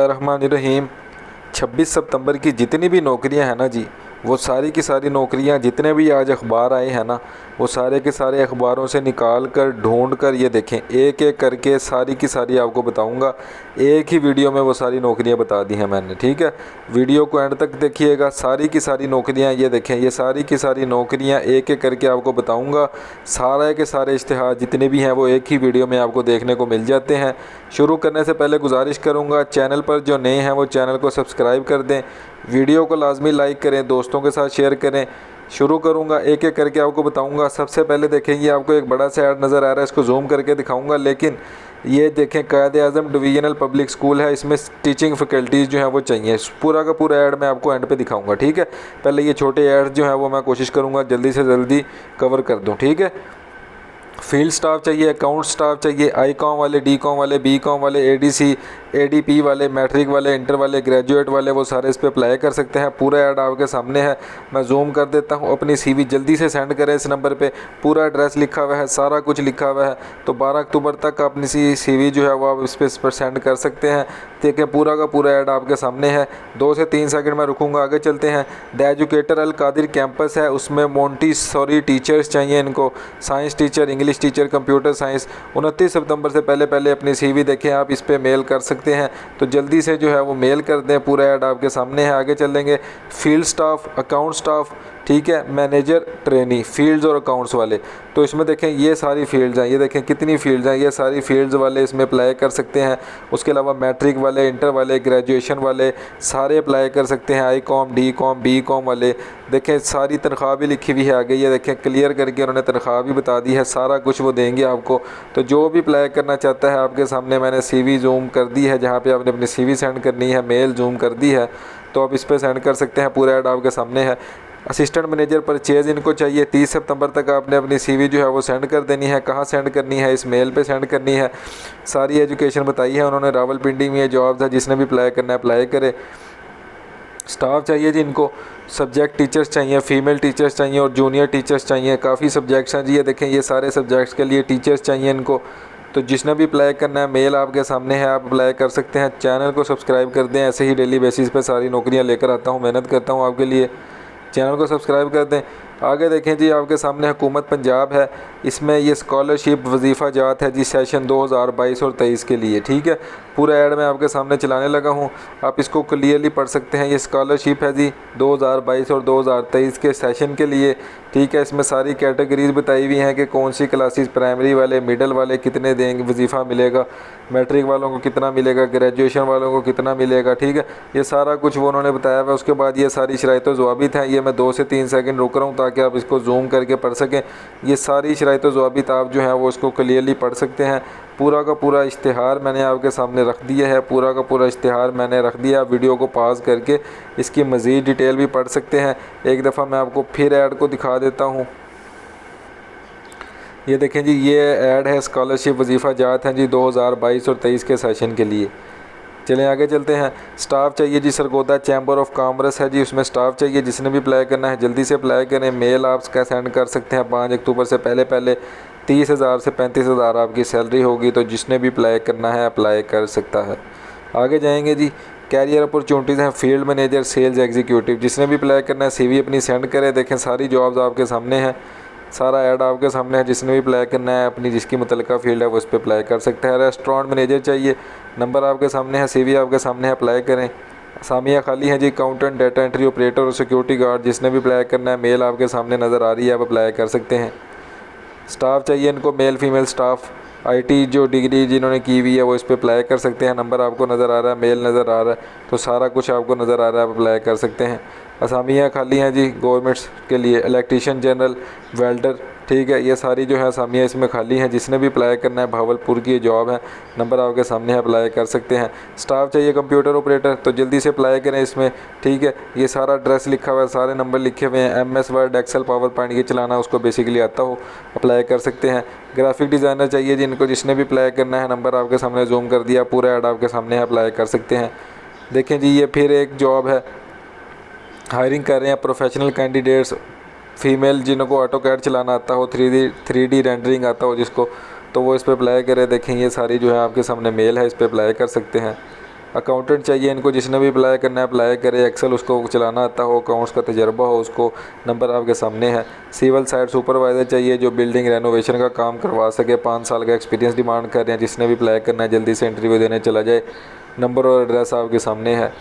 रहमानिर्रहीम। 26 सितंबर की जितनी भी नौकरियां हैं ना जी, वो सारी की सारी नौकरियां जितने भी आज अखबार आए हैं ना, वो सारे के सारे अखबारों से निकाल कर ढूंढ कर ये देखें, एक एक करके सारी की सारी आपको बताऊंगा। एक ही वीडियो में वो सारी नौकरियां बता दी हैं मैंने, ठीक है। वीडियो को एंड तक देखिएगा। सारी की सारी नौकरियां ये देखें, ये सारी की सारी नौकरियां एक एक करके आपको बताऊँगा। सारे के सारे इश्तिहार जितने भी हैं वो एक ही वीडियो में आपको देखने को मिल जाते हैं। शुरू करने से पहले गुजारिश करूँगा, चैनल पर जो नए हैं वो चैनल को सब्सक्राइब कर दें, वीडियो को लाजमी लाइक करें, दोस्तों के साथ शेयर करें। शुरू करूंगा, एक एक करके आपको बताऊंगा। सबसे पहले देखेंगे, आपको एक बड़ा सा ऐड नज़र आ रहा है, इसको जूम करके दिखाऊंगा। लेकिन ये देखें, कायद-ए-आज़म डिवीज़नल पब्लिक स्कूल है, इसमें टीचिंग फैकल्टीज़ जो हैं वो चाहिए। पूरा का पूरा ऐड मैं आपको एंड पे दिखाऊंगा, ठीक है। पहले ये छोटे ऐड जो हैं वो मैं कोशिश करूँगा जल्दी से जल्दी कवर कर दूँ, ठीक है। फील्ड स्टाफ चाहिए, अकाउंट स्टाफ चाहिए, आई कॉम वाले, डी कॉम वाले, बी कॉम वाले, एडीसी, एडीपी वाले, मैट्रिक वाले, इंटर वाले, ग्रेजुएट वाले, वो सारे इस पर अप्लाई कर सकते हैं। पूरा ऐड आपके सामने है, मैं जूम कर देता हूँ। अपनी सीवी जल्दी से सेंड करें इस नंबर पे, पूरा एड्रेस लिखा हुआ है, सारा कुछ लिखा हुआ है। तो 12 अक्टूबर तक अपनी सीवी जो है वो आप इस पर सेंड कर सकते हैं। ठीक है, पूरा का पूरा ऐड आपके सामने है। 2 से 3 सेकंड में रुकूंगा, आगे चलते हैं। The educator Al Qadir campus है, उसमें मोंटेसोरी टीचर्स चाहिए इनको, science teacher, English teacher, computer science. 29 सितंबर से पहले पहले अपनी सीवी देखें, आप इस पर मेल कर सकते हैं। तो जल्दी से जो है वो मेल कर दें, पूरा ऐड आपके सामने है। आगे चलेंगे, फील्ड स्टाफ, अकाउंट स्टाफ, ठीक है, मैनेजर, ट्रेनी, फील्ड्स और अकाउंट्स वाले। तो इसमें देखें ये सारी फील्ड्स हैं, ये देखें कितनी फील्ड्स हैं, ये सारी फील्ड्स वाले इसमें अप्लाई कर सकते हैं। उसके अलावा मैट्रिक वाले, इंटर वाले, ग्रेजुएशन वाले सारे अप्लाई कर सकते हैं। I com, D com, B com वाले। देखें सारी तनख्वाह भी लिखी हुई है आगे, ये देखें क्लियर करके उन्होंने तनख्वाह भी बता दी है, सारा कुछ वो देंगे आपको। तो जो भी अप्लाई करना चाहता है, आपके सामने मैंने सीवी जूम कर दी है, जहाँ पे आपने अपनी सीवी सेंड करनी है, मेल जूम कर दी है, तो आप इस पर सेंड कर सकते हैं। पूरा ऐड आपके सामने है। असिस्टेंट मैनेजर परचेज़ इनको चाहिए। 30 सितंबर तक आपने अपनी सीवी जो है वो सेंड कर देनी है। कहाँ सेंड करनी है? इस मेल पे सेंड करनी है। सारी एजुकेशन बताई है उन्होंने। रावलपिंडी में ये जॉब्स है, जिसने भी अप्लाई करना है अप्लाई करे। स्टाफ चाहिए जी इनको, सब्जेक्ट टीचर्स चाहिए, फ़ीमेल टीचर्स चाहिए और जूनियर टीचर्स चाहिए। काफ़ी सब्जेक्ट्स हैं जी, ये देखें ये सारे सब्जेक्ट्स के लिए टीचर्स चाहिए इनको। तो जिसने भी अप्लाई करना है, मेल आपके सामने है, आप अप्लाई कर सकते हैं। चैनल को सब्सक्राइब कर दें, ऐसे ही डेली बेसिस पे सारी नौकरियां लेकर आता हूं, मेहनत करता हूं आपके लिए। चैनल को सब्सक्राइब कर दें। आगे देखें जी, आपके सामने हुकूमत पंजाब है, इसमें ये स्कॉलरशिप वजीफ़ा जात है जी, सेशन 2022 और 23 के लिए, ठीक है। पूरा ऐड मैं आपके सामने चलाने लगा हूँ, आप इसको क्लियरली पढ़ सकते हैं। ये स्कॉलरशिप है जी 2022 और 2023 के सेशन के लिए, ठीक है। इसमें सारी कैटेगरीज बताई हुई हैं कि कौन सी क्लासेस, प्राइमरी वाले, मिडल वाले कितने देंगे, वजीफ़ा मिलेगा, मैट्रिक वालों को कितना मिलेगा, ग्रेजुएशन वालों को कितना मिलेगा, ठीक है। ये सारा कुछ वो उन्होंने बताया हुआ है। उसके बाद ये सारी शराइत व ज़वाबित हैं, ये मैं 2 से 3 सेकंड रुक रहा हूँ ताकि आप इसको जूम करके पढ़ सकें। ये सारी शराइत व ज़वाबित आप जो हैं वो इसको क्लियरली पढ़ सकते हैं। पूरा का पूरा इश्तिहार मैंने आपके सामने रख दिया है, पूरा का पूरा इश्तिहार मैंने रख दिया। आप वीडियो को पॉज करके इसकी मज़ीद डिटेल भी पढ़ सकते हैं। एक दफ़ा मैं आपको फिर ऐड को दिखा देता हूँ। ये देखें जी, ये ऐड है, स्कॉलरशिप वजीफ़ा जात हैं जी 2022 और 23 के सेशन के लिए। चलें आगे चलते हैं। स्टाफ चाहिए जी, सरगोदा चैम्बर ऑफ कॉमर्स है जी, उसमें स्टाफ चाहिए। जिसने भी अप्लाई करना है जल्दी से अप्लाई करें। मेल आप इसका सेंड कर सकते हैं 5 अक्टूबर से पहले पहले। 30,000 से 35,000 आपकी सैलरी होगी। तो जिसने भी अप्लाई करना है अप्लाई कर सकता है। आगे जाएंगे जी, कैरियर अपॉर्चुनिटीज़ हैं, फील्ड मैनेजर, सेल्स एग्जीक्यूटिव। जिसने भी अप्लाई करना है सीवी अपनी सेंड करें। देखें सारी जॉब्स आपके सामने हैं, सारा ऐड आपके सामने है। जिसने भी अप्लाई करना है, अपनी जिसकी मुतल्लिका फील्ड है वो उस पर अप्लाई कर सकता है। रेस्टोरेंट मैनेजर चाहिए, नंबर आपके सामने है, सीवी आपके सामने है, अप्लाई करें। असामियाँ खाली हैं जी, अकाउंटेंट, डाटा एंट्री ऑपरेटर और सिक्योरिटी गार्ड। जिसने भी अप्लाई करना है, मेल आपके सामने नज़र आ रही है, आप अप्लाई कर सकते हैं। स्टाफ चाहिए इनको, मेल फीमेल स्टाफ। आईटी जो डिग्री जिन्होंने की हुई है वो इस पर अप्लाई कर सकते हैं। नंबर आपको नज़र आ रहा है, मेल नज़र आ रहा है, तो सारा कुछ आपको नज़र आ रहा है, आप अप्लाई कर सकते हैं। असामियाँ खाली हैं जी गवर्नमेंट्स के लिए, इलेक्ट्रीशियन जनरल, वेल्डर, ठीक है। ये सारी जो है असामियाँ इसमें खाली हैं। जिसने भी अप्लाई करना है, भावलपुर की जॉब है, नंबर आपके सामने है, अप्लाई कर सकते हैं। स्टाफ चाहिए कंप्यूटर ऑपरेटर, तो जल्दी से अप्लाई करें इसमें, ठीक है। ये सारा एड्रेस लिखा हुआ है, सारे नंबर लिखे हुए हैं। MS word, excel, power point ये चलाना उसको बेसिकली आता हो, अप्लाई कर सकते हैं। ग्राफिक डिज़ाइनर चाहिए जिनको, जिसने भी अप्लाई करना है, नंबर आपके सामने जूम कर दिया, पूरा ऐड आपके सामने है, अप्लाई कर सकते हैं। देखें जी, ये फिर एक जॉब है, हायरिंग कर रहे हैं प्रोफेशनल कैंडिडेट्स, फ़ीमेल जिनको ऑटो कैड चलाना आता हो, 3D रेंडरिंग आता हो जिसको, तो वो इस पर अप्लाई करें। देखें ये सारी जो है आपके सामने मेल है, इस पर अप्लाई कर सकते हैं। अकाउंटेंट चाहिए इनको, जिसने भी अप्लाई करना है अप्लाई करे, एक्सेल उसको चलाना आता हो, अकाउंट्स का तजर्बा हो उसको, नंबर आपके सामने है। सिविल साइट सुपरवाइज़र चाहिए जो बिल्डिंग रेनोवेशन का काम करवा सके, 5 साल का एक्सपीरियंस डिमांड कर रहे हैं, जिसने भी अप्लाई करना है जल्दी से इंटरव्यू देने चला जाए। नंबर और एड्रेस आपके सामने है।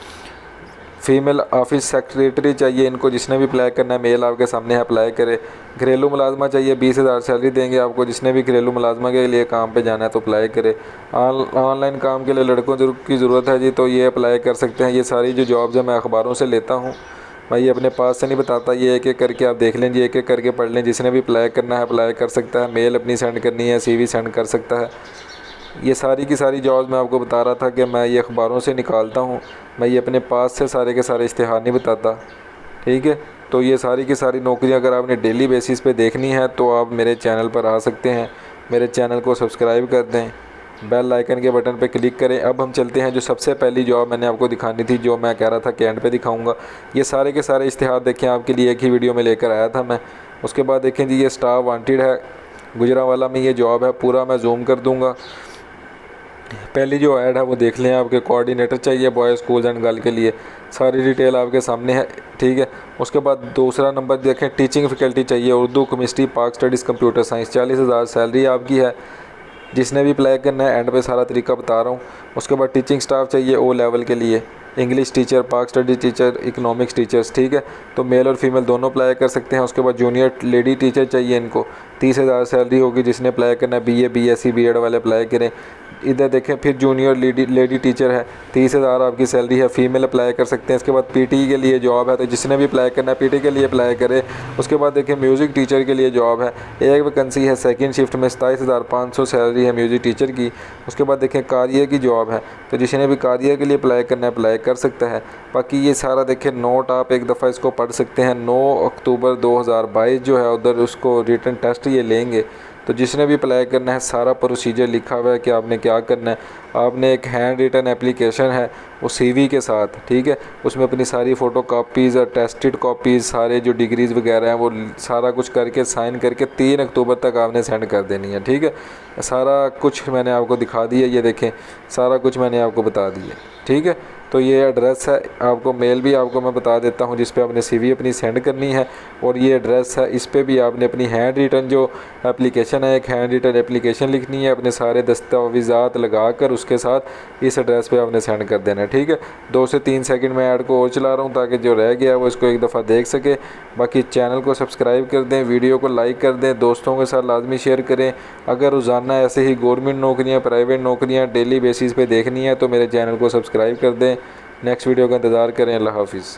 फीमेल ऑफिस सेक्रेटरी चाहिए इनको, जिसने भी अप्लाई करना है, मेल आपके सामने है, अप्लाई करे। घरेलू मुलाजमा चाहिए, 20,000 सैलरी देंगे आपको, जिसने भी घरेलू मुलाजमा के लिए काम पे जाना है तो अप्लाई करे। ऑनलाइन काम के लिए लड़कों की ज़रूरत है जी, तो ये अप्लाई कर सकते हैं। ये सारी जो जॉब्स है मैं अखबारों से लेता हूँ, मैं ये अपने पास से नहीं बताता, ये एक एक करके आप देख लें जी, एक एक करके पढ़ लें। जिसने भी अप्लाई करना है अप्लाई कर सकता है, मेल अपनी सेंड करनी है, CV सेंड कर सकता है। ये सारी की सारी जॉब्स मैं आपको बता रहा था कि मैं ये अखबारों से निकालता हूँ, मैं ये अपने पास से सारे के सारे इश्तिहार नहीं बताता, ठीक है। तो ये सारी की सारी नौकरियाँ अगर आपने डेली बेसिस पे देखनी है तो आप मेरे चैनल पर आ सकते हैं। मेरे चैनल को सब्सक्राइब कर दें, बेल आइकन के बटन पे क्लिक करें। अब हम चलते हैं जो सबसे पहली जॉब मैंने आपको दिखानी थी, जो मैं कह रहा था कि एंड पे दिखाऊंगा। ये सारे के सारे इश्तिहार देखें, आपके लिए एक ही वीडियो में लेकर आया था मैं। उसके बाद देखें जी, ये स्टाफ वांटेड है, गुजरांवाला में ये जॉब है, पूरा मैं जूम कर दूँगा। पहली जो ऐड है वो देख लें, आपके कोऑर्डिनेटर चाहिए बॉयज़ स्कूल्स एंड गर्ल के लिए, सारी डिटेल आपके सामने है, ठीक है। उसके बाद दूसरा नंबर देखें, टीचिंग फैकल्टी चाहिए, उर्दू, केमिस्ट्री, पाक स्टडीज़, कंप्यूटर साइंस, 40,000 सैलरी आपकी है। जिसने भी अप्लाई करना है एंड पे सारा तरीका बता रहा हूँ। उसके बाद टीचिंग स्टाफ चाहिए O लेवल के लिए, इंग्लिश टीचर, पाक स्टडी टीचर, इकोनॉमिक्स टीचर्स, ठीक है। तो मेल और फीमेल दोनों अप्लाई कर सकते हैं। उसके बाद जूनियर लेडी टीचर चाहिए इनको, 30,000 सैलरी होगी। जिसने अप्लाई करना है BA, BSc, B.Ed वाले अप्लाई करें। इधर देखें फिर जूनियर लेडी टीचर है, 30,000 आपकी सैलरी है, फीमेल अप्लाई कर सकते हैं। इसके बाद PT के लिए जॉब है, तो जिसने भी अप्लाई करना है PT के लिए अप्लाई करे। उसके बाद देखें म्यूज़िक टीचर के लिए जॉब है, एक वैकेंसी है, सेकंड शिफ्ट में 27,500 सैलरी है म्यूज़िक टीचर की। उसके बाद देखें कार्य की जॉब है, तो जिसने भी कार्य के लिए अप्लाई करना है अप्लाई कर सकता है। बाकी ये सारा देखें नोट, आप एक दफ़ा इसको पढ़ सकते हैं। 9 अक्टूबर 2022 जो है उधर उसको रिटन टेस्ट ये लेंगे। तो जिसने भी अप्लाई करना है सारा प्रोसीजर लिखा हुआ है कि आपने क्या करना है। आपने एक हैंड रिटन एप्लीकेशन है वो CV के साथ, ठीक है, उसमें अपनी सारी फ़ोटो कापीज़ और टेस्टेड कॉपीज़, सारे जो डिग्रीज़ वगैरह हैं वो सारा कुछ करके साइन करके 3 अक्टूबर तक आपने सेंड कर देनी है, ठीक है। सारा कुछ मैंने आपको दिखा दिया, ये देखें सारा कुछ मैंने आपको बता दिया, ठीक है। तो ये एड्रेस है, आपको मेल भी आपको मैं बता देता हूँ जिस पे आपने CV अपनी सेंड करनी है, और ये एड्रेस है, इस पे भी आपने अपनी हैंड रिटन जो एप्लीकेशन है, एक हैंड रिटन एप्लीकेशन लिखनी है, अपने सारे दस्तावेज़ात लगा कर उसके साथ इस एड्रेस पे आपने सेंड कर देना है, ठीक है। 2 से 3 सेकंड में ऐड को और चला रहा हूँ ताकि जो रह गया वो इसको एक दफ़ा देख सके। बाकी चैनल को सब्सक्राइब कर दें, वीडियो को लाइक कर दें, दोस्तों के साथ लाजमी शेयर करें। अगर रोज़ाना ऐसे ही गवर्नमेंट नौकरियाँ, प्राइवेट नौकरियाँ डेली बेसिस पे देखनी है तो मेरे चैनल को सब्सक्राइब कर दें। नेक्स्ट वीडियो का इंतज़ार करें। अल्लाह हाफिज़।